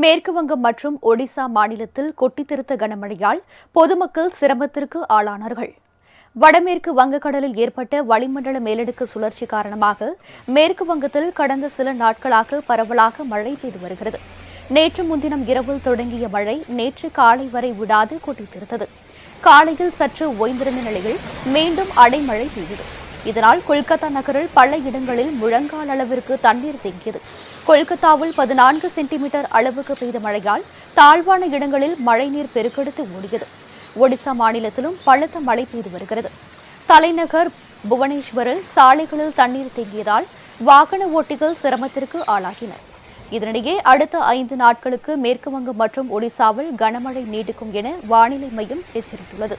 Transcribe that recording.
மேற்கு வங்கம் மற்றும் ஒடிசா மாநிலத்தில் கொட்டித்திருத்த கனமழையால் பொதுமக்கள் சிரமத்திற்கு ஆளானார்கள். வடமேற்கு வங்கக்கடலில் ஏற்பட்ட வளிமண்டல மேலடுக்கு சுழற்சி காரணமாக மேற்கு வங்கத்தில் கடந்த சில நாட்களாக பரவலாக மழை பெய்து வருகிறது. நேற்று முன்தினம் இரவில் தொடங்கிய மழை நேற்று காலை வரை விடாது கொட்டித்திருத்தது. காலையில் சற்று ஓய்ந்திருந்த நிலையில் மீண்டும் அடைமழை பெய்தது. இதனால் கொல்கத்தா நகரில் பல இடங்களில் முழங்கால் அளவிற்கு தண்ணீர் தேங்கியது. கொல்கத்தாவில் 14 சென்டிமீட்டர் அளவுக்கு பெய்த மழையால் தாழ்வான இடங்களில் மழைநீர் பெருக்கெடுத்து ஓடியது. ஒடிசா மாநிலத்திலும் பலத்த மழை பெய்து வருகிறது. தலைநகர் புவனேஸ்வரில் சாலைகளில் தண்ணீர் தேங்கியதால் வாகன ஓட்டிகள் சிரமத்திற்கு ஆளாகினர். இதனிடையே அடுத்த 5 நாட்களுக்கு மேற்கு வங்கம் மற்றும் ஒடிசாவில் கனமழை நீடிக்கும் என வானிலை மையம் எச்சரித்துள்ளது.